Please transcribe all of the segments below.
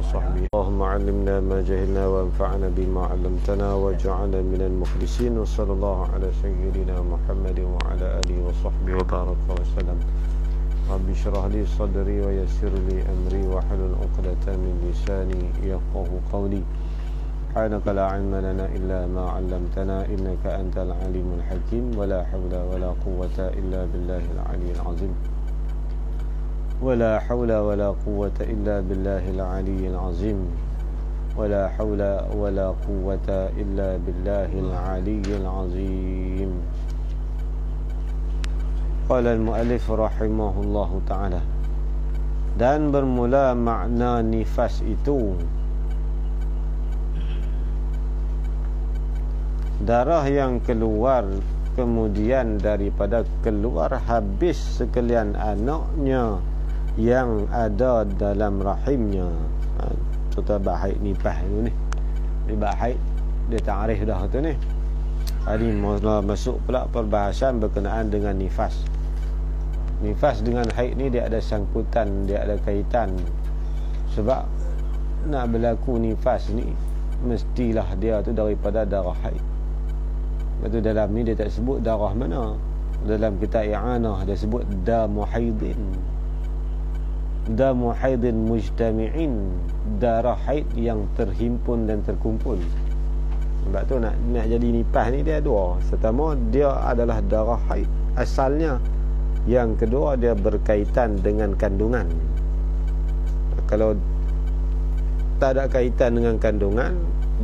وصحبه. اللهم علمنا ما جهلنا وانفعنا بما علمتنا واجعلنا من المخلصين. وصلى الله على سيدنا محمد وعلى آله وصحبه وبارك وسلم. رب اشرح لي صدري ويسر لي أمري واحلل عقدة من لساني يفقهوا قولي. سبحانك لا علم لنا إلا ما علمتنا إنك أنت العليم الحكيم. ولا حول ولا قوة إلا بالله العلي العظيم. ولا حول ولا قوة إلا بالله العلي العظيم. ولا حول ولا قوة إلا بالله العلي العظيم. قال المؤلف رحمه الله تعالى. Dan bermula makna nifas itu darah yang keluar kemudian daripada keluar habis sekalian anaknya yang ada dalam rahimnya. Contoh bahaid nifas tu ni. Di bahaid dia ta'rif dah tu ni. Hari mula masuk pula perbahasan berkenaan dengan nifas. Nifas dengan haid ni dia ada sangkutan, dia ada kaitan. Sebab nak berlaku nifas ni mestilah dia tu daripada darah haid. Lepas tu dalam ni dia tak sebut darah mana. Dalam kitab i'anah dia sebut damu haidin. Damu haidin mujtami'in. Darah haid yang terhimpun dan terkumpul. Sebab tu nak jadi nifas ni dia dua. Pertama dia adalah darah haid asalnya. Yang kedua dia berkaitan dengan kandungan. Kalau tak ada kaitan dengan kandungan,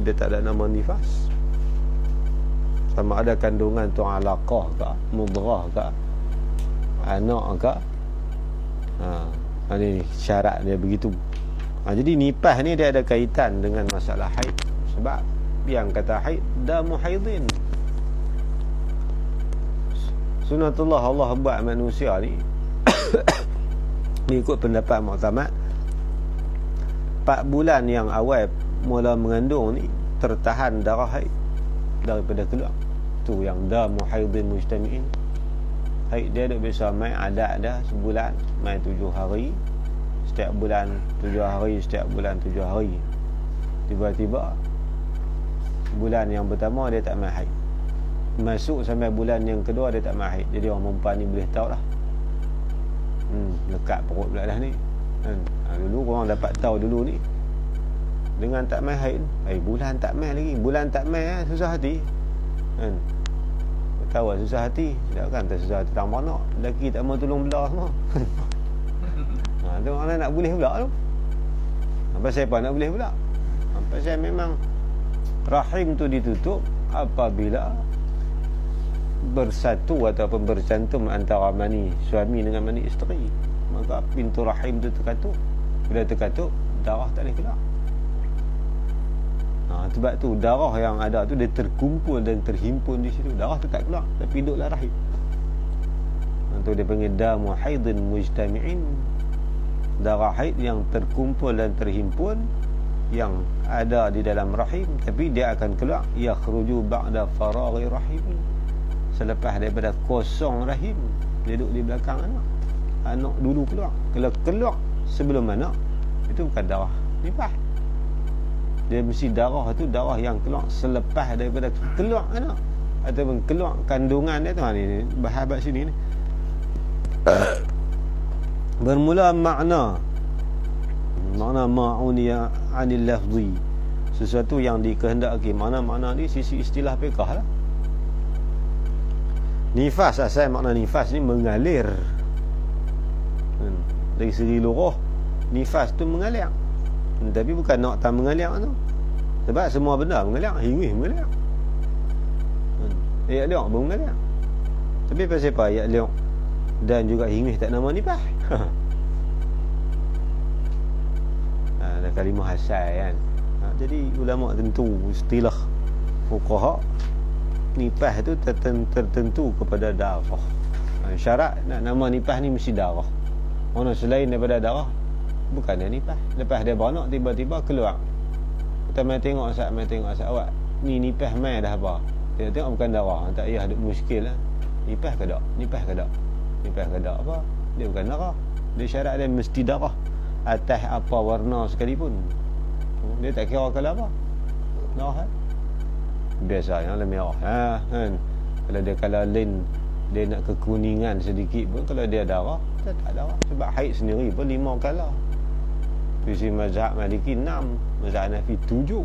dia tak ada nama nifas. Sama ada kandungan tu alaqah ke, mudghah ke, anak ke. Ini syarat dia begitu. Jadi nifas ni dia ada kaitan dengan masalah haid. Sebab yang kata haid damu haidin. Sunatullah Allah buat manusia ni ikut pendapat muktamad 4 bulan yang awal mula mengandung ni tertahan darah haid daripada keluar. Tu yang damu haidin mujtami'in. Haid dia dah biasa mai adat dah sebulan mai 7 hari. Setiap bulan 7 hari, setiap bulan 7 hari. Tiba-tiba bulan yang pertama dia tak mai haid. Masuk sampai bulan yang kedua dia tak mai haid. Jadi orang perempuan ni boleh tahu lah. Lekat perut pula dah ni. Dulu orang dapat tahu dulu ni dengan tak mai haid. Bulan tak mai lagi. Bulan tak mai susah hati. Tahu lah susah hati. Tak kan tak susah hati tak mana. Lelaki tak mau tolong belah semua. Tu orang nak boleh pula tu. Pasal apa nak boleh pula? Pasal memang rahim tu ditutup apabila bersatu ataupun bercantum antara mani suami dengan mani isteri, maka pintu rahim tu terkatuk. Bila terkatuk, darah tak boleh keluar. Sebab tu darah yang ada tu dia terkumpul dan terhimpun di situ. Darah tu tak keluar tapi duduklah rahim. Itu dia panggil damu haidin mujtami'in. Darah haid yang terkumpul dan terhimpun yang ada di dalam rahim, tapi dia akan keluar yakhruju ba'da faraghi rahim. Selepas daripada kosong rahim, dia duduk di belakang anak. Anak dulu keluar. Kalau keluar sebelum anak, itu bukan darah nifas. Dia mesti darah tu darah yang keluar selepas daripada keluar anak ataupun keluar kandungan dia tu. Ni bahabat sini ni. Bermula makna ma'uniya anil lafzi, sesuatu yang dikehendaki. Makna ni sisi istilah fiqh lah. Nifas, asal makna nifas ni mengalir. Dari segi luruh nifas tu mengalir. Tapi bukan nak tak mengalir tu. Sebab semua benda mengalir. Hingwih mengalir. Ayak liok pun mengalir. Tapi pasal apa ayak liok dan juga hingwih tak nama nifas? Ada kalimah asal kan. Jadi ulama tentu istilah fuqaha nifas tu tertentu kepada darah. Syarat nak nama nifas ni mesti darah. Mana selain daripada darah bukan dia nifas. Lepas dia beranak tiba-tiba keluar. Kita mai tengok asal awak. Ni nifas mai dah apa? Dia tengok bukan darah. Tak payah ada muskil lah. Nifas ke tak? Nifas ke tak? Nifas ke tak apa? Dia bukan darah. Dia syarat dia mesti darah. Atas apa warna sekalipun. Dia tak kira kalau apa. Darah biasanya lah merah. Kan. Kalau dia kalau lain dia nak kekuningan sedikit pun, kalau dia darah, dia tak darah. Sebab haid sendiri pun 5 kala. Di mazhab Maliki 6, mazhab Hanafi 7.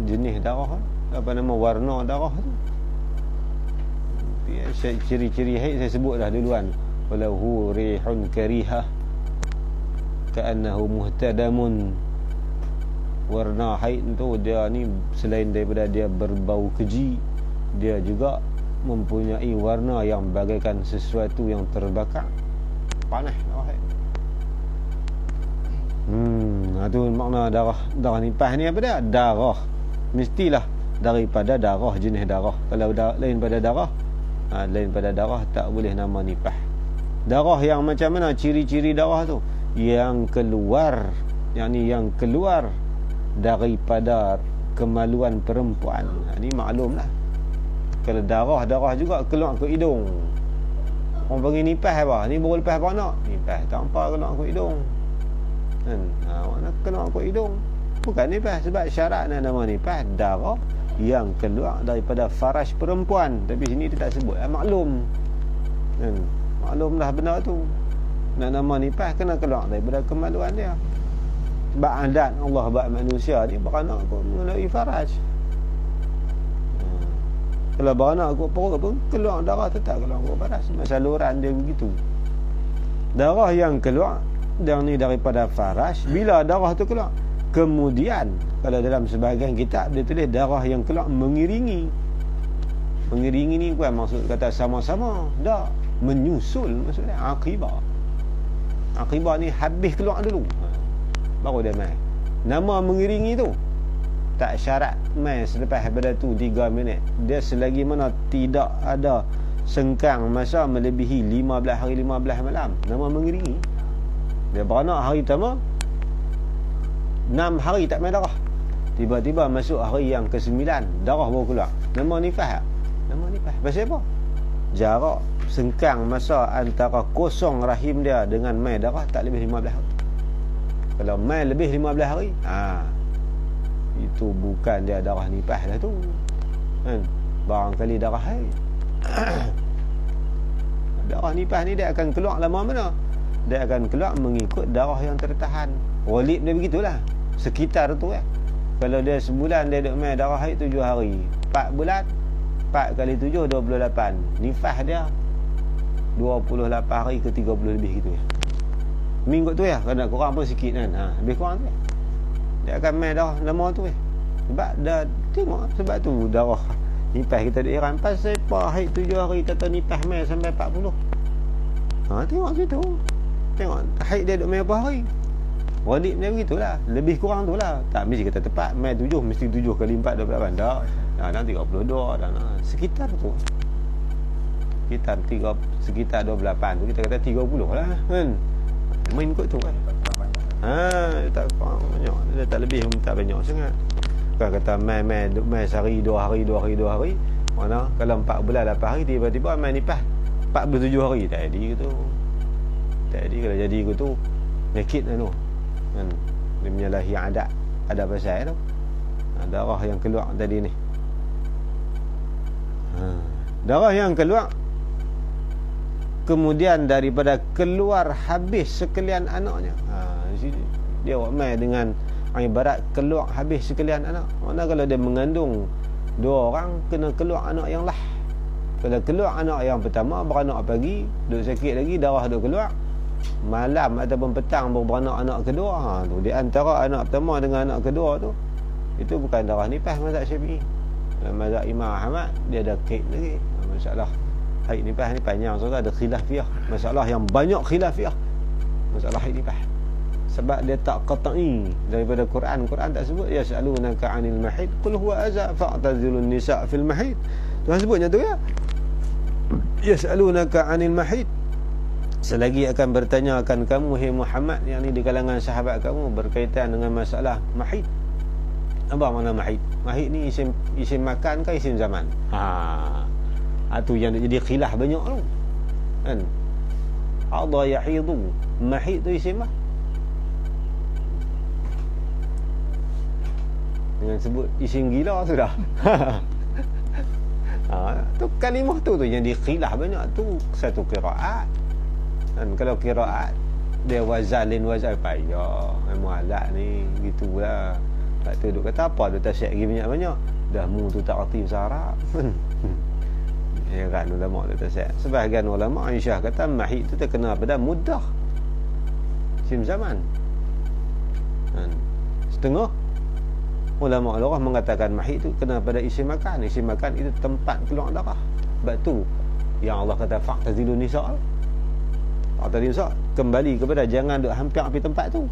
Jenis darah, apa nama warna darah tu. Ciri-ciri haid saya sebut dah duluan. Walahu rihun karihah ka'annahu muhtadamun. Warna haid tu dia ni selain daripada dia berbau keji, dia juga mempunyai warna yang bagaikan sesuatu yang terbakar, panas darah haid. Itu makna darah nifas ni apa dia? Darah mestilah daripada darah, jenis darah. Kalau lain pada darah, lain pada darah tak boleh nama nifas. Darah yang macam mana ciri-ciri darah tu? Yang keluar, yang keluar daripada kemaluan perempuan. Ini maklumlah. Kalau darah juga keluar ke hidung. Orang panggil nifas apa? Ni baru lepas beranak. Nifas tanpa keluar ke hidung. Mana keluar ke hidung? Bukan nifas. Sebab syarat nama nifas darah yang keluar daripada faraj perempuan. Tapi sini dia tak sebut. Maklum. Maklumlah benda tu. Nama nifas kena keluar daripada kemaluan dia. Sebab adat Allah buat manusia ni beranak pun melalui faraj. Kalau beranak kot perut pun keluar darah tetap keluar kot faraj. Saluran dia begitu. Darah yang keluar yang ni daripada faraj, bila darah tu keluar, kemudian kalau dalam sebahagian kitab dia tulis darah yang keluar mengiringi. Mengiringi ni bukan maksud kata sama-sama, dah menyusul maksudnya akibah. Akibah ni habis keluar dulu, baru dia mai. Nama mengiringi tu tak syarat mai selepas daripada tu 3 minit. Dia selagi mana tidak ada sengkang masa melebihi 15 hari 15 malam, nama mengiringi. Dia beranak hari pertama, 6 hari tak mai darah. Tiba-tiba masuk hari yang ke-9, darah baru keluar. Nama nifas tak? Nama nifas. Pasal apa? Jarak sengkang masa antara kosong rahim dia dengan mai darah tak lebih 15 hari. Kalau mai lebih 15 hari, itu bukan dia darah nifas lah tu. Barangkali darah haid. Darah nifas ni dia akan keluar lama mana? Dia akan keluar mengikut darah yang tertahan. Walid dia begitulah. Sekitar tu Kalau dia sebulan dia duk mai darah haid 7 hari. 4 bulan 4 kali 7 28. Nifas dia 28 hari ke 30 lebih gitu minggu tu kalau kurang pun sikit kan. Lebih kurang tu dia akan mai darah lama tu sebab dah tengok. Sebab tu darah nifas kita di Iran pasal haid 7 hari kata nifas mai sampai 40. Tengok situ. Tengok haid dia duk mai berapa hari. Walid dia begitulah. Lebih kurang tu lah. Tak mesti kata tepat mai 7 mesti 7 kali 4 28 dah. Dah 32 dah sekitar tu. Sekitar 28 tu kita kata 30 lah kan. Main kot tu tak banyak. Dia tak lebih pun tak banyak sangat. Kan kata mai sehari 2 hari mana kalau 4 bulan 8 hari tiba-tiba mai nifas 47 hari tak jadi gitu. Kalau jadi gitu naked tu kan. Dia menyalahi adat. Ada pasal tu. Darah yang keluar tadi ni. Darah yang keluar kemudian daripada keluar habis sekalian anaknya. Dia mai dengan ibarat keluar habis sekalian anak. Mana kalau dia mengandung 2 orang kena keluar anak yang lah. Kalau keluar anak yang pertama beranak pagi, duk sakit lagi darah duk keluar, malam ataupun petang baru beranak anak kedua. Tu di antara anak pertama dengan anak kedua tu, itu bukan darah nifas mazhab Syafi'i. Mazhab Imam Ahmad dia ada kait lagi. Masalah haid nifas ni panjang, so ada khilafiyah. Masalah yang banyak khilafiyah. Masalah haid nifas. Sebab dia tak qat'i daripada Quran. Quran tak sebut yas'alunaka 'anil mahid qul huwa adza fa'tazilun nisa' fil mahid. Tuhan sebutnya tu yas'alunaka 'anil mahid. Selagi akan bertanya akan kamu hai Muhammad, yang ni di kalangan sahabat kamu berkaitan dengan masalah mahid. Apa makna mahid? Mahid ni isim makan ke isim zaman? Itu yang jadi khilaf banyak tu kan. Hadha yahidu, mahid tu isim lah. Dengan sebut isim gila sudah. Tu kalimah tu yang dikhilaf banyak tu satu qiraat. Dan kalau qiraat dia wazan payah mualat ni gitulah. Tak tu duk kata apa duk tasyak lagi banyak-banyak. Dah mu tu tak erti bahasa Arab. Ya kan ulama duk tasyak. Sebahagian ulama Aisyah kata mahid tu terkena pada mudah. Isim zaman. Setengah ulama lughah mengatakan mahid tu kena pada isim makan. Isim makan itu tempat keluar darah. Sebab tu yang Allah kata fa'tazilu nisa'. Fa'tazilu nisa' kembali kepada jangan duk hampir api tempat tu.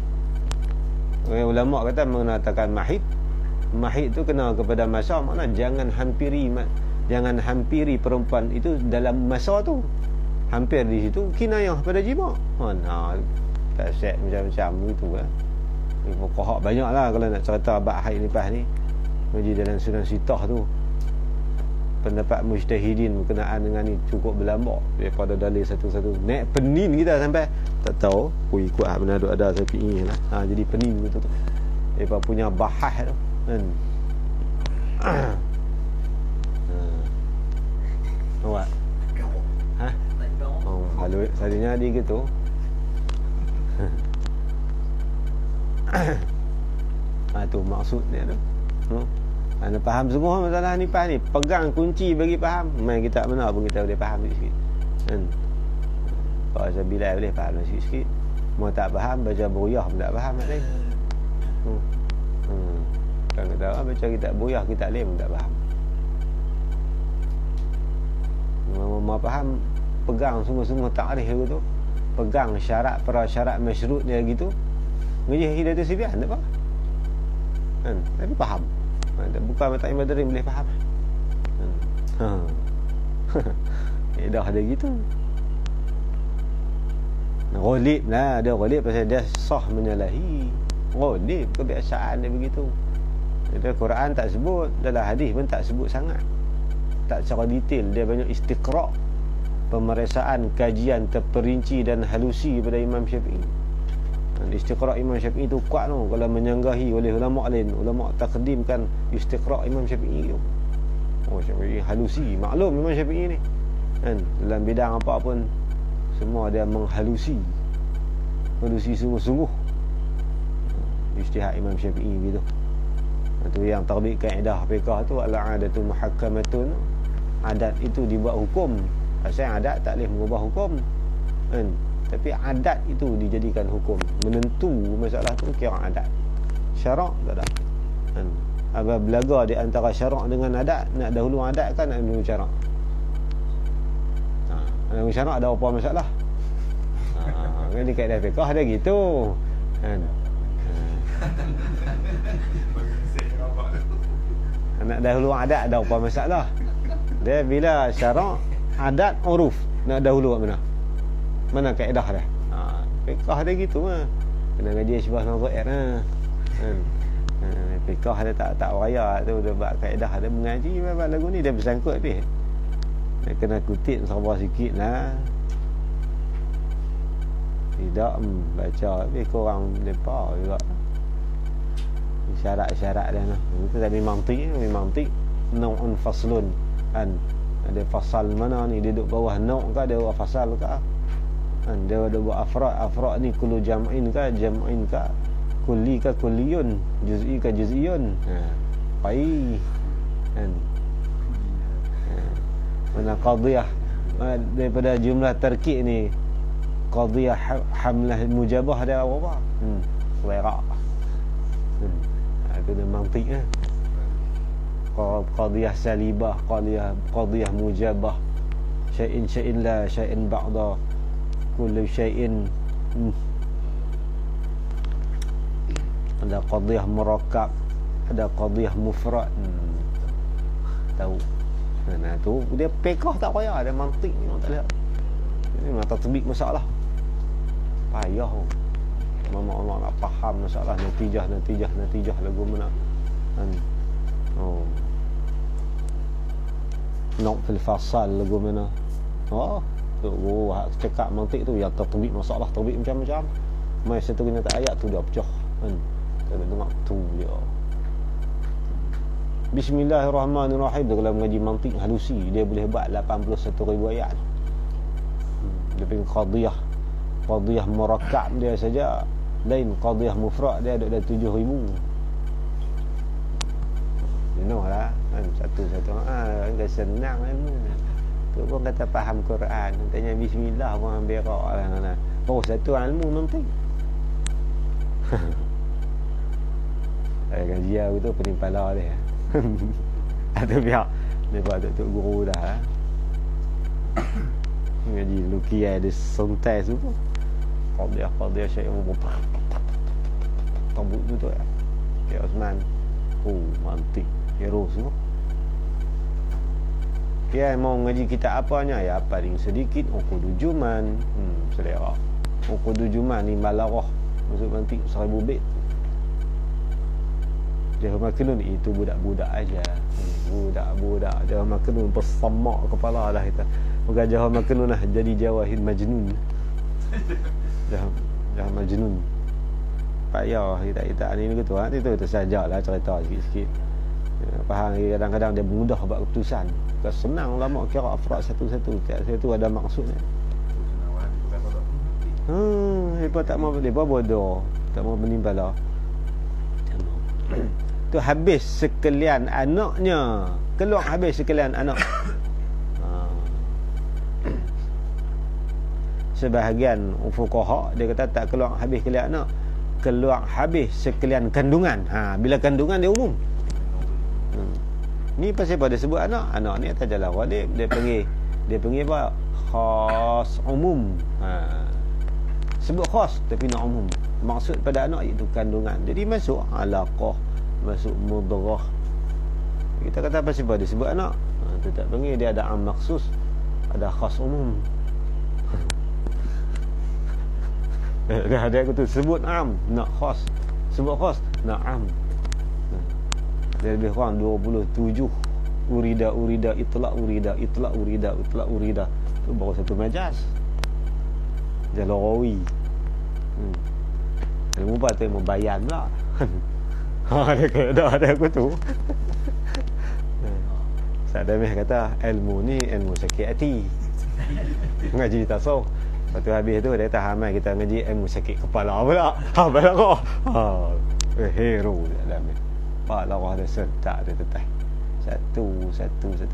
Ulama kata mengatakan mahid tu kena kepada masa, makna jangan hampiri perempuan itu dalam masa tu. Hampir di situ kinayah pada jima'. Tak set macam-macam itu lah. Fuqaha banyaklah kalau nak cerita bab haid nifas ni. Menjadi dalam Sunan Sitah tu pendapat mujtahidin berkenaan dengan ni cukup berlambak daripada dalil satu-satu. Naik penin kita sampai tak tahu ikut benar ada Syafi'i lah. Jadi penin betul tu. Depa punya bahas tu kan. Awak. Kalau sadinya dia gitu. Tu maksudnya tu. Anda faham semua masalah nifas ni. Pegang kunci bagi faham. Main kita benar pun kita boleh faham sikit. Kan? Kalau saya Bilal boleh faham sikit-sikit. Mau tak faham baca buyah pun tak faham nak lain. Kalau kita baca kitab buyah kita lain pun tak faham. Mau faham pegang semua-semua takrif gitu. Pegang syarat prasyarat masyrut dia gitu. Ngejih kita tu sibian tak apa. Kan? Tapi faham. Bukan mata imadari boleh faham. Dah ada gitu. Ghalib lah. Dia ghalib pasal dia sah menyalahi. Ghalib kebiasaan dia begitu. Dalam Quran tak sebut, dalam hadis pun tak sebut sangat. Tak secara detail. Dia banyak istiqra', pemeriksaan, kajian terperinci dan halusi pada Imam Syafi'i. Istiqra' Imam Syafi'i tu kuat tu. Kalau menyanggahi oleh ulama' lain, ulama' takdimkan istiqra' Imam Syafi'i tu. Syafi'i halusi. Maklum Imam Syafi'i ni kan, dalam bidang apa pun semua dia menghalusi. Halusi sungguh-sungguh. Ijtihad Imam Syafi'i gitu. Itu yang terbit kaedah fiqh tu al-'adatu muhakkamatun. Adat itu dibuat hukum. Pasal adat tak boleh mengubah hukum kan. Tapi adat itu dijadikan hukum. Menentu masalah tu kira adat. Syarak tak ada. Apa belaga di antara syarak dengan adat? Nak dahulu adat kan nak dahulu syarak? Dahulu syarak ada apa masalah? Kan di kaedah fiqh ada gitu. Kan? Nak dahulu adat ada apa masalah? Dia bila syarak, adat, uruf nak dahulu kat mana? Mana kaedah dah? Fiqh dia gitu mah. Kena ngaji syibah nazair fiqh dia tak raya tu dia buat kaedah dia mengaji bab lagu ni dia bersangkut habis. Dia kena kutip sabar sikitlah. Tidak baca habis korang depa juga. Syarat-syarat dia noh. Itu tadi mantik naun faslun kan. Ada fasal mana ni dia duduk bawah nau' ke ada fasal ke? Dia ada buat afrad ni kullu jam'in ka kulli ka kulliyun, juz'i ka juz'iyun. Pai kan. Mana qadhiyah daripada jumlah tarkib ni qadhiyah hamlah mujabah dia apa? Waira. Itu dia mantik qadhiyah salibah, qadhiyah mujabah, syai'in la syai'in ba'da kullu syai'in. Ada qadhiyah murakkab, ada qadhiyah mufrad. Tahu. Nah tu dia fiqh tak payah, ada mantik ni tak lihat. Ini mata tatbik masalah. Payah. Mama nak faham masalah natijah lagu mana. Nok fil fasal lagu mana. Cakap mantik tu yang tatbik masalah, tatbik macam-macam. Mai satu kena tak ayat tu dah pecah kan. Kita tengok tu je. Bismillahirrahmanirrahim. Dia kalau mengaji mantik halusi, dia boleh buat 81,000 ayat. Dia punya qadiyah murakkab dia saja, lain qadiyah mufrad dia ada 7,000. You know lah kan, satu-satu kan senang ilmu. Tu pun kata faham Quran, tanya bismillah pun berak lah. Oh, satu ilmu nanti. Kan dia tu penimpala dia. Atau biar dia buat tok guru dah. Ngaji lukiai dia sontai tu. Qadiyah syekh Abu Bakar. Tambut tu ya. Syekh Osman. Oh, mantik. Hero semua. Dia mau ngaji kitab apanya? Ya, paling sedikit Uqudul Juman. Selera. Uqudul Juman ni Malarah. Maksud mantik 1000 bait. Dia maklum itu budak-budak aja. Budak-budak dia maklum bersemak kepala dah kita. Bukan Jawa maklum lah jadi Jawahir Majnun. Jawa Majnun. Payah kita ni gitu ah. Itu sajalah cerita sikit-sikit. Faham kadang-kadang dia mudah buat keputusan. Bukan senang lama kira afrad satu-satu. Satu ada maksudnya. Lepas tak mau lepas bodoh. Tak mau menimbala. Tu habis sekalian anaknya, keluar habis sekalian anak. Sebahagian fuqaha dia kata tak keluar habis sekalian anak, keluar habis sekalian kandungan. Bila kandungan dia umum. Ni pasal pada sebut anak ni atas jalan ghalib dia panggil apa? Khas umum. Sebut khas tapi nak umum. Maksud pada anak itu kandungan. Jadi masuk alaqah, masuk mudrah. Kita kata apa sebab dia sebut anak. Itu tak panggil dia ada am maksus, ada khas umum. Dia ada aku tu sebut am nak khas, sebut khas nak am. Dia lebih kurang 27 urida itlaq urida. Tu baru satu majaz. Jalarawi. Ilmu apa tu? Ilmu bayan pula. Ada aku tu. Sadamih kata ilmu ni ilmu sakit hati. Ngaji tasawuf. Lepas tu habis tu dia kata hamai kita ngaji ilmu sakit kepala pula. Belah kau. Hero dalam ni. Pak larah dia sentak dia tetap. Satu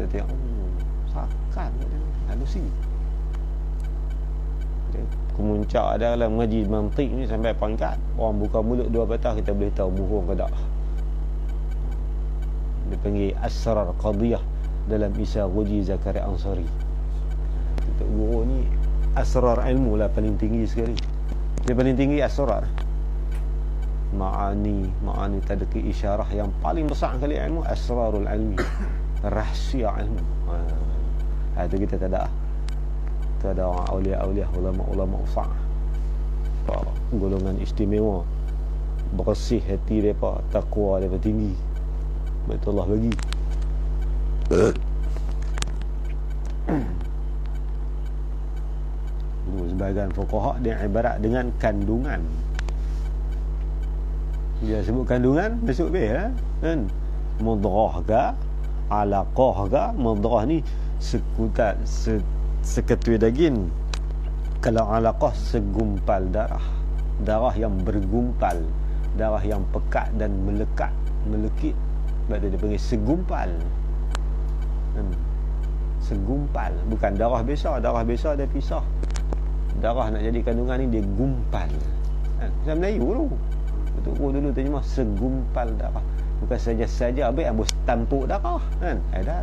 tengok. Sakan dia. Halusi. Kemuncak ada dalam mengaji mantik ni sampai peringkat orang buka mulut dua patah kita boleh tahu bohong ke tak. Dia panggil asrar qadiyah dalam Isa Ghuji Zakaria Ansari. Tok guru ni asrar ilmu lah paling tinggi sekali. Dia paling tinggi asrar. Ma'ani tadqi isyarah yang paling besar sekali ilmu asrarul ilmi. Rahsia ilmu. Itu kita tak ada. Ada orang awliya, ulama usah, golongan istimewa, bersih hati mereka, takwa mereka tinggi, betul Allah bagi. Sebahagian fuqaha dia ibarat dengan kandungan. Dia sebut kandungan masuk beh kan, mudrah ke, alaqah ke. Mudrah ni sekutat seketui daging. Kalau alaqah segumpal darah yang bergumpal, darah yang pekat dan melekit. Sebab dia panggil segumpal. Segumpal, bukan darah biasa. Darah biasa dia pisah. Darah nak jadi kandungan ni dia gumpal. Macam Melayu dulu. Betul dulu terjemah segumpal darah. Bukan saja-saja habis ambus tampuk darah kan. Dah.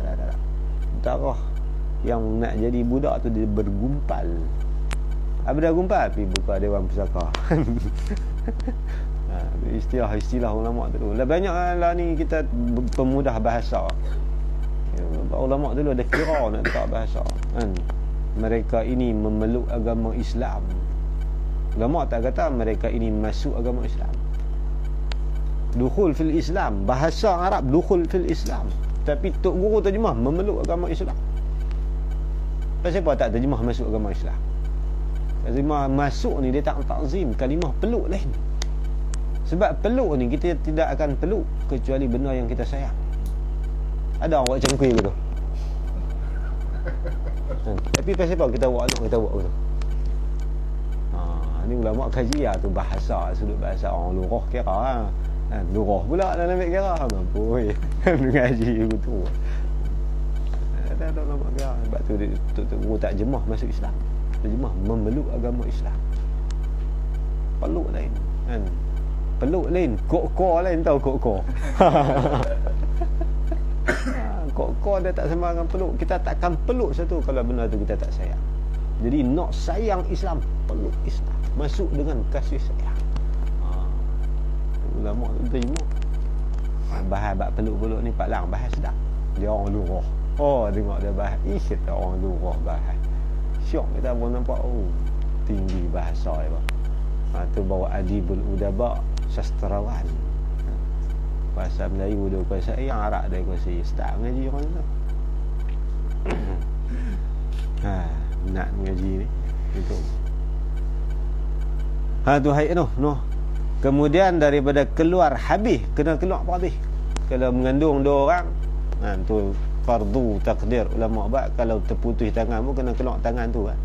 Darah yang nak jadi budak tu dia bergumpal. Apa dah gumpal? Pergi buka Dewan Pusaka. Istilah ulama tu. Banyak lah ni kita pemudah bahasa. Ulama dulu ada kira nak letak bahasa kan. Mereka ini memeluk agama Islam. Ulama tak kata mereka ini masuk agama Islam. Dukhul fil Islam. Bahasa Arab dukhul fil Islam. Tapi tok guru terjemah memeluk agama Islam. Pasal apa tak terjemah masuk agama Islam? Terjemah masuk ni dia tak takzim. Kalimah peluk lain. Sebab peluk ni kita tidak akan peluk kecuali benda yang kita sayang. Ada orang buat cengkui begitu. Tapi pasal apa kita buat anak kita buat begitu? Ni ulama kaji tu bahasa, sudut bahasa orang lurah kira lurah pula dalam ambil kira mampu mengaji begitu. Ada ulama kira sebab tu guru tak jemah masuk Islam. Terjemah memeluk agama Islam. Peluk lain kan. Peluk lain, kok lain tahu kok. Kok dia tak sembarangan peluk. Kita takkan peluk satu kalau benda tu kita tak sayang. Jadi nak sayang Islam, peluk Islam. Masuk dengan kasih sayang. Ulama tu terima. Bahas bab peluk-peluk ni Pak Lang bahas sedap. Dia orang lurah. Tengok dia bahas. Kita orang lurah bahas. Syok kita pun nampak tinggi bahasa dia. Tu bawa adibul udaba, sastrawan. Bahasa Melayu dia kuasai, yang Arab dia kuasai. Sedap mengaji orang tu. Nak mengaji ni itu. Tu hai tu. Kemudian daripada keluar habis, kena keluar apa habis? Kalau mengandung 2 orang, tu fardu takdir ulama bab, kalau terputus tangan pun kena keluar tangan tu kan.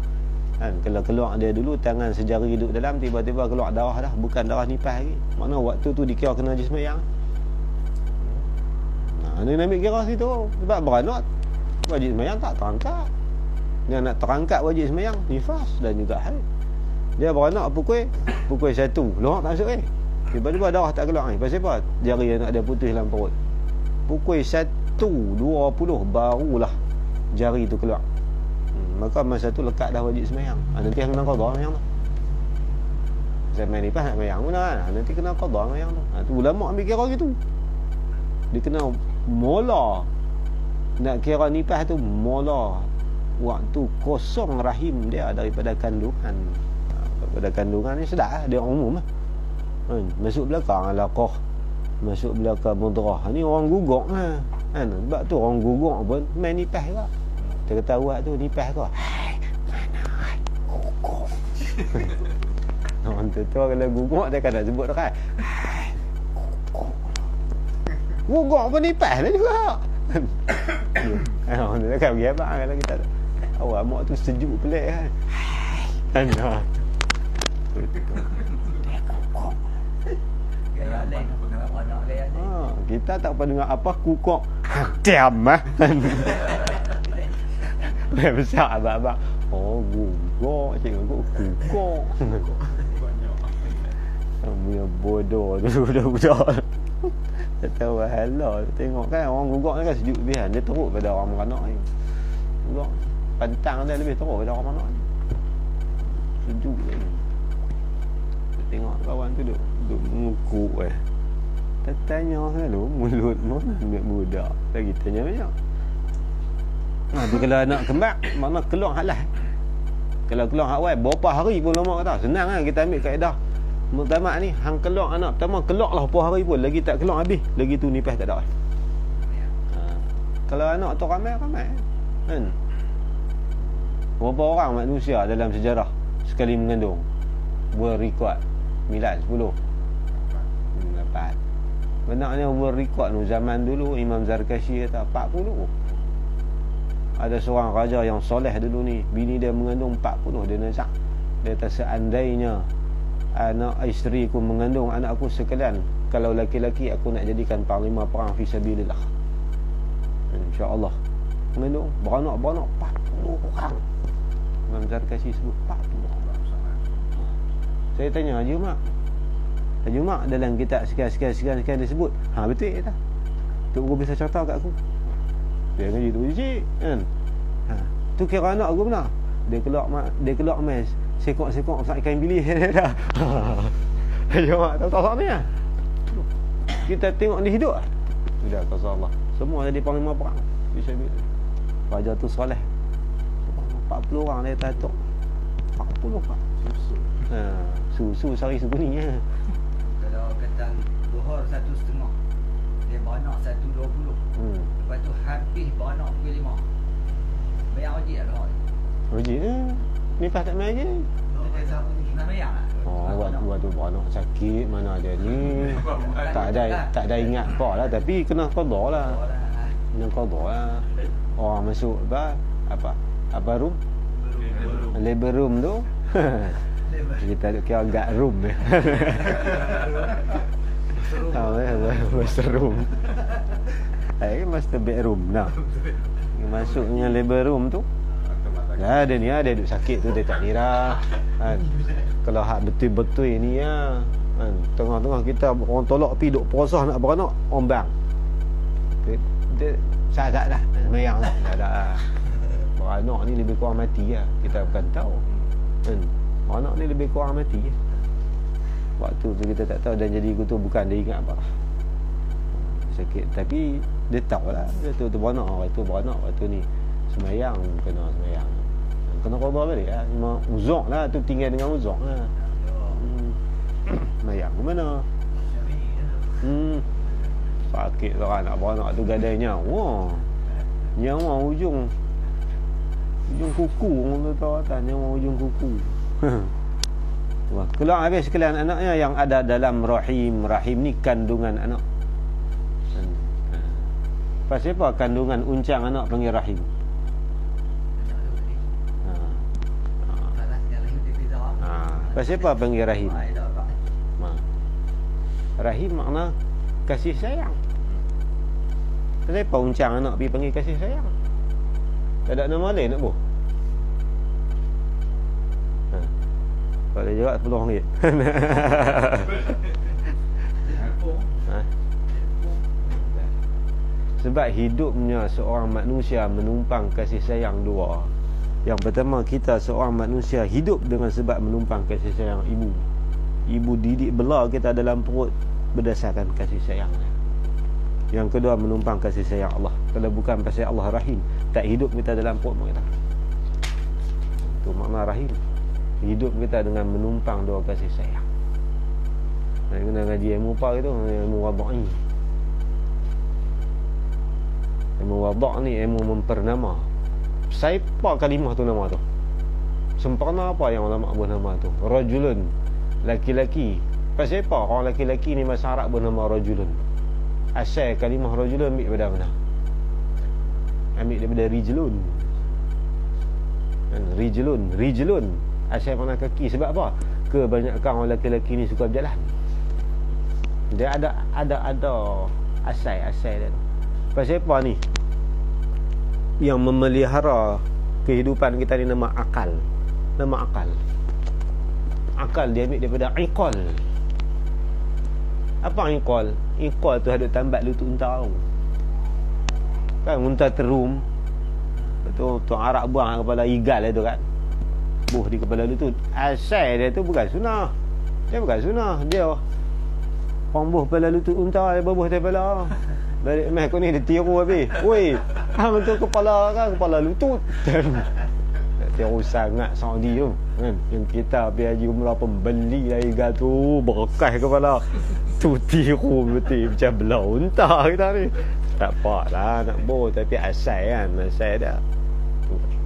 Kalau keluar dia dulu tangan sejari duduk dalam, tiba-tiba keluar darah dah, bukan darah nipah lagi. Makna waktu tu dikira kena najis sembahyang. Ni nak ambil kira situ. Sebab beranak wajib sembahyang tak terangkat. Dia nak terangkat wajib sembahyang nifas dan juga haid. Dia beranak pukul 1, luar tak masuk tiba-tiba darah tak keluar ni. Pasal apa? Jari anak dia putus dalam perut. Pukul 1:20 barulah jari tu keluar. Maka masa tu lekat dah wajib sembahyang. Nanti kena qada sembahyang tu. Zaman ni pas nak sembahyang pun kan. Nanti kena qada sembahyang tu. Tu ulama ambil kira gitu. Dia kena mula nak kira nipah tu mula waktu kosong rahim dia daripada kandungan. Daripada kandungan ni sedap lah. Dia umum lah. Masuk belakang alaqah, masuk belakang mudrah. Ni orang gugok lah. Sebab tu orang gugok pun main nipah juga. Dia kata awak tu nipah kau. Hai, mana gugok. Orang tu kalau gugok dia kan nak sebut dah kan. Hai, gugok. Gugok pun nipah lah juga. Orang tu kan pergi abang kalau kita awak mak tu sejuk pelik kan. Hai, anak. Gaya lain anak gaya lain. Kita tak pernah dengar apa kukok. Diam ah. Besar abang-abang. Gugok cikgu kukok. Punya bodoh tu budak-budak. Tak tahu halah. Tengok kan orang gugok ni kan sejuk lebihan. Dia teruk pada orang beranak ni. Gugok pantang dia lebih teruk pada orang beranak ni. Sejuk je. Tengok kawan tu duduk mengukuk tanya selalu mulut mana ambil budak lagi tanya banyak. Tapi kalau anak kembar mana keluar halah. Kalau keluar awal berapa hari pun lama kata senang kan kita ambil kaedah muktamad ni. Hang keluar anak pertama keluar lah berapa hari pun lagi tak keluar habis lagi tu nipah tak ada. Kalau anak tu ramai kan. Berapa orang manusia dalam sejarah sekali mengandung berrekod 9, 10, 8. Benarnya berrekod tu zaman dulu Imam Zarkashi kata 40. Ada seorang raja yang soleh dulu ni, bini dia mengandung 40. Dia nazak, dia kata seandainya anak isteri aku mengandung anakku sekalian, kalau laki-laki aku nak jadikan panglima perang fisabilillah. InsyaAllah. Mengandung beranak 40 orang. Imam Zarkashi sebut 40 orang. Saya tanya Haji Mak dalam kitab sekian disebut. Betul tak? Tok Guru bisa cerita kat aku. Dia ngaji tu cik kan. Tu kira anak aku benar. Dia keluar mes. Sekok-sekok sak ikan bilis dah. Haji Mak tahu ni ah. Kita tengok dia hidup ah. Sudah kata Allah. Semua jadi panglima perang. Bisa bila. Raja tu soleh. 40 orang dia tatuk. 40 orang. Susu sari sebenarnya. Kalau kata Zuhur 1.5, dia beranak 1.20. Lepas tu habis beranak pukul 5. Bayar wajib tak Zuhur? Wajib nipah tak main je. Nak bayar tak? Waktu beranak sakit mana ada ni. Tak ada ingat apa lah, tapi kena qada lah. Yang qadha lah. Orang masuk apa room? Labor room tu. Kita duk kira agak room ya. Master room. Master bedroom nah. Masuknya labor room tu. Dah ada ni ada duk sakit tu dia tak kira. Kalau hak betul-betul ni ya. Tengah-tengah kita orang tolak pi duk puasa nak beranak, orang bang. Dia sadak dah sembahyang dah. Dah. Beranak ni lebih kurang mati lah. Kita bukan tahu. Beranak ni lebih kurang mati lah. Waktu tu kita tak tahu dan jadi tu bukan dia ingat apa. Sakit tapi dia tahu lah. Dia tu beranak, waktu ni sembahyang kena sembahyang. Kena qada balik lah. Memang uzuk lah tu, tinggal dengan uzuk lah. Sembahyang ke mana? Sakit tu kan nak beranak tu gadai nyawa. Nyawa ujung kuku orang tu tahu atas nyawa ujung kuku. Wah, keluar habis sekalian anaknya yang ada dalam rahim. Rahim ni kandungan anak. Pasal apa kandungan uncang anak panggil rahim? Pasal apa panggil rahim? Rahim makna kasih sayang. Pasal apa uncang anak pergi panggil kasih sayang? Tak ada nama lain nak buh? Kalau dia jawab RM10. Sebab hidupnya seorang manusia menumpang kasih sayang dua. Yang pertama, kita seorang manusia hidup dengan sebab menumpang kasih sayang ibu. Ibu didik bela kita dalam perut berdasarkan kasih sayangnya. Yang kedua, menumpang kasih sayang Allah. Kalau bukan pasal Allah rahim, tak hidup kita dalam perut kita. Itu makna rahim. Hidup kita dengan menumpang dua kasih sayang. Nak kena ngaji ilmu apa itu? Ilmu wada' ni. Ilmu wada' ni ilmu mempernama. Siapa kalimah tu nama tu? Sempurna apa yang ulama buat nama tu? Rajulun, laki-laki. Pasal apa orang laki-laki ni bahasa Arab bernama rajulun? Asal kalimah rajulun ambil daripada mana? Ambil daripada rijlun. Rijlun asal mana kaki. Sebab apa? Kebanyakan orang lelaki ni suka berjalan. Dia ada asal dia. Pasal apa ni? Yang memelihara kehidupan kita ni nama akal. Nama akal. Akal dia ambil daripada iqal. Apa iqal? Iqal tu ada tambat lutut unta tu. Kan unta terum. Betul tu Arab buang kepala igal itu kan. Buh di kepala lutut. Asal dia tu bukan sunnah. Dia bukan sunnah. Dia orang buh kepala lutut unta, dia buh kepala. Balik meh kau ni dia tiru habis. Oi, betul kepala kan, kepala lutut. Tiru sangat Saudi tu kan. Yang kita pergi haji umrah pembeli lagi tu berkah kepala. Tu tiru betul macam belau unta kita ni. Tak apalah nak boh tapi asal kan, asal dia.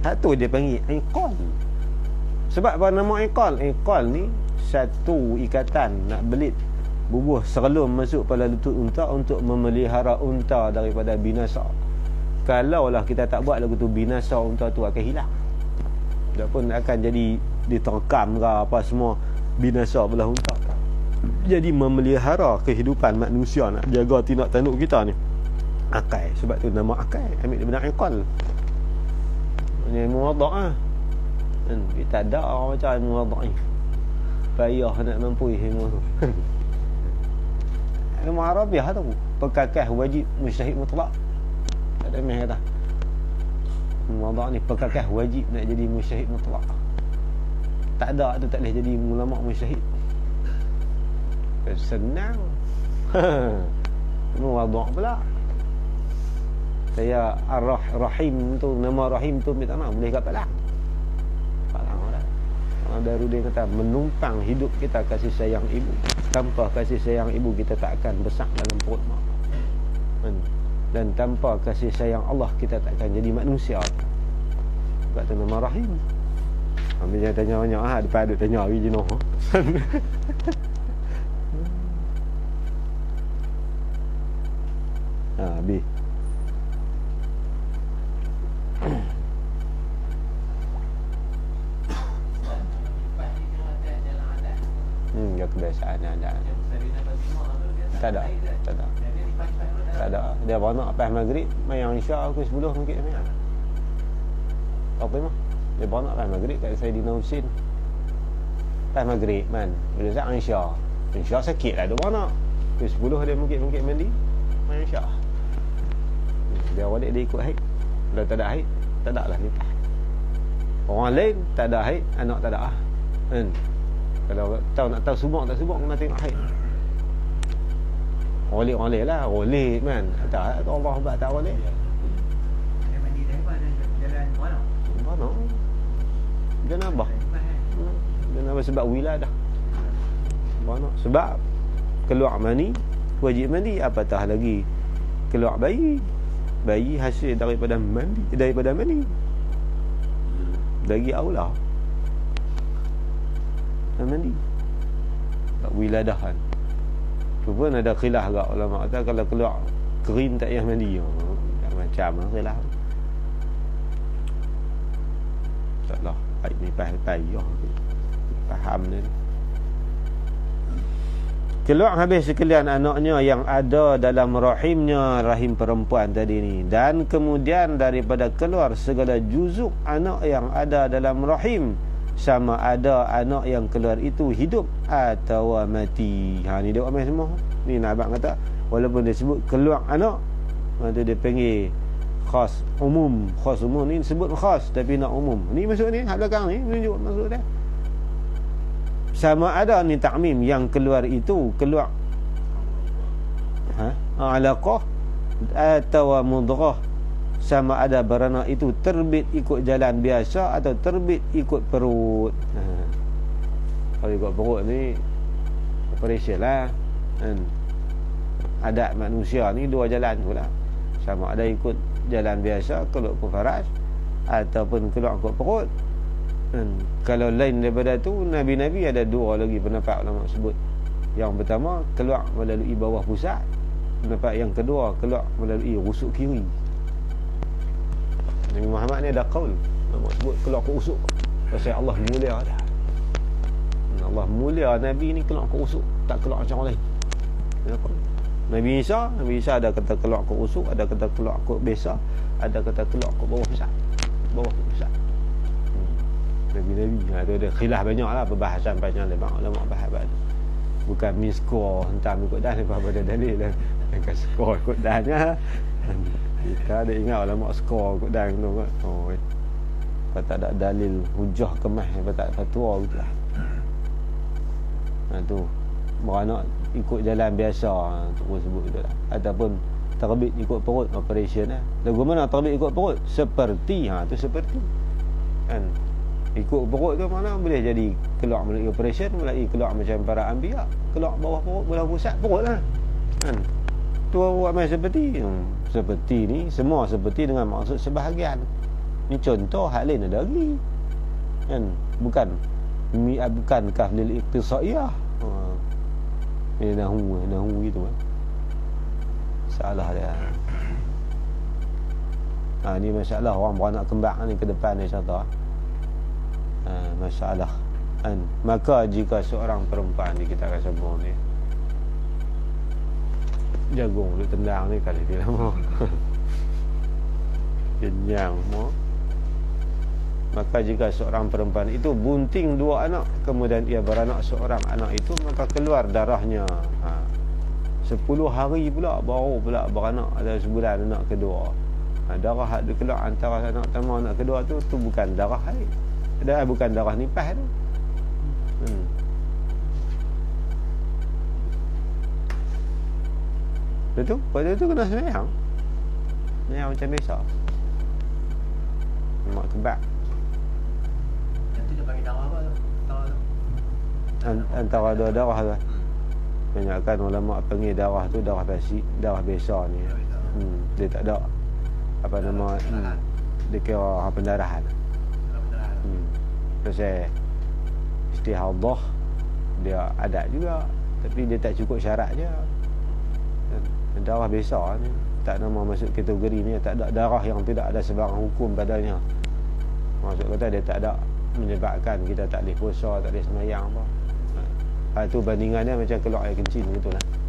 Satu dia panggil iqal. Sebab apa nama iqal? Iqal ni satu ikatan nak belit bubuh serelum masuk pada lutut unta untuk memelihara unta daripada binasa. Kalaulah kita tak buat lagu tu, binasa unta tu akan hilang. Dia pun akan jadi diterkam ke apa semua, binasa belah unta. Jadi memelihara kehidupan manusia, nak jaga tindak tanduk kita ni akal. Sebab tu nama akal ambil daripada iqal. Ini muwadda' ah. Kita ada orang macam muwadda' ni. Payah nak mampu ilmu tu. Ilmu Arabiah tu pekakah wajib mujtahid mutlak. Tak ada meh kata. Muwadda' ni pekakah wajib nak jadi mujtahid mutlak. Tak ada tu tak boleh jadi ulama mujtahid. Senang. Muwadda' pula. Saya Ar-Rahim tu, nama Rahim tu minta maaf boleh kat Palang. Palang orang. Orang baru dia kata menumpang hidup kita kasih sayang ibu. Tanpa kasih sayang ibu kita tak akan besar dalam perut mak. Dan tanpa kasih sayang Allah kita tak akan jadi manusia. Sebab tu nama Rahim. Kami jangan tanya banyak depan duk tanya hari jenuh. Habis. Tak ada. Tak ada. Dia beranak lepas maghrib, mayang Isyak pukul 10 mungkin mayang. Apa mah? Dia beranak lepas maghrib kat Saidina Husin. Lepas maghrib man. Bila Isyak Isyak. Isyak sakit lah dia beranak. Pukul 10 dia mungkin mandi. Mayang Isyak. Dia balik dia ikut haid. Kalau tak ada haid, tak ada lah nikah. Orang lain tak ada haid, anak tak ada. Kan? Kalau nak tahu subuk tak subuk, kena tengok haid. Orang lain lah, roleh kan. Tak Allah buat tak roleh. Dia mandi dah apa jalan mana? Mana? Janabah. Janabah sebab wiladah. Mana? Sebab keluar mani, wajib mandi, apatah lagi keluar bayi. Bayi hasil daripada mani. Lagi aula. Mandi. Wiladahan. Tu pun ada khilaf agak ulama kata kalau keluar kering tak payah mandi. Macam lah khilaf. Taklah, baik ni payah. Faham ni. Keluar habis sekalian anaknya yang ada dalam rahimnya, rahim perempuan tadi ni. Dan kemudian daripada keluar segala juzuk anak yang ada dalam rahim, sama ada anak yang keluar itu hidup atau mati. Ha ni dia amai semua. Ni nak abang kata walaupun dia sebut keluar anak, tu dia panggil khas umum. Khas umum ni sebut khas tapi nak umum. Ni maksud ni hak belakang ni menunjuk maksud dia. Sama ada ni takmim yang keluar itu keluar alaqah atau mudghah, sama ada beranak itu terbit ikut jalan biasa atau terbit ikut perut. Kalau ikut perut ni operation lah kan. Adat manusia ni dua jalan pula. Sama ada ikut jalan biasa keluar ke faraj ataupun keluar ke perut. Kalau lain daripada tu, Nabi-Nabi ada dua lagi pendapat ulama sebut. Yang pertama keluar melalui bawah pusat. Pendapat yang kedua keluar melalui rusuk kiri. Nabi Muhammad ni ada qaul, ulama sebut keluar ke rusuk. Pasal Allah mulia dah. Allah mulia Nabi ni keluar ke rusuk, tak keluar macam orang lain. Nabi Isa ada kata keluar ke rusuk, ada kata keluar ke besa, ada kata keluar ke bawah pusat. Bawah pusat. Nabi-Nabi ada khilaf banyak lah, perbahasan panjang lebar ulama bahas tu. Bukan miskor hentam ikut dah lepas pada dalil lah. Bukan skor ikut dahnya. Kita ada ingat ulama skor ikut dah tu kot. Oh, kalau tak ada dalil hujah kemah, kalau tak fatwa gitu lah. Tu beranak ikut jalan biasa tu pun sebut tu lah. Ataupun terbit ikut perut operation lah. Lagu mana terbit ikut perut? Seperti tu seperti kan. Ikut perut tu mana boleh jadi keluar melalui operation, melalui keluar macam para anbiya, keluar bawah perut, bawah pusat perut lah kan. Tu buat macam seperti ni, semua seperti dengan maksud sebahagian. Ni contoh, hal lain ada lagi kan. Bukan kaflil iqtisaiyah. Ini nahu gitu kan. Salah dia. Ni masalah orang beranak kembar ni ke depan ni contoh. Masalah kan. Maka jika seorang perempuan ni, kita akan sebut ni jagung duk tendang ni kali dia lama kenyang semua. Maka jika seorang perempuan itu bunting dua anak, kemudian ia beranak seorang anak itu, maka keluar darahnya 10 hari pula baru pula beranak, ada sebulan anak kedua. Darah ada keluar antara anak pertama anak kedua tu bukan darah haid. Bukan darah nifas tu. Betul? Pada tu kena semayang. Semayang macam biasa. Mak kebak. Nanti dia panggil darah apa tu? Antara dua darah tu. Banyakkan ulama panggil darah tu darah basi, darah biasa ni. Dia tak ada apa nama, dia kira pendarahan. Pasal istihadah dia ada juga, tapi dia tak cukup syarat je. Darah biasa ni tak nama masuk kategori ni, tak ada darah yang tidak ada sebarang hukum padanya. Maksud kata dia tak ada menyebabkan kita tak boleh puasa, tak boleh sembahyang apa. Tu bandingannya macam keluar air kencing, betul lah.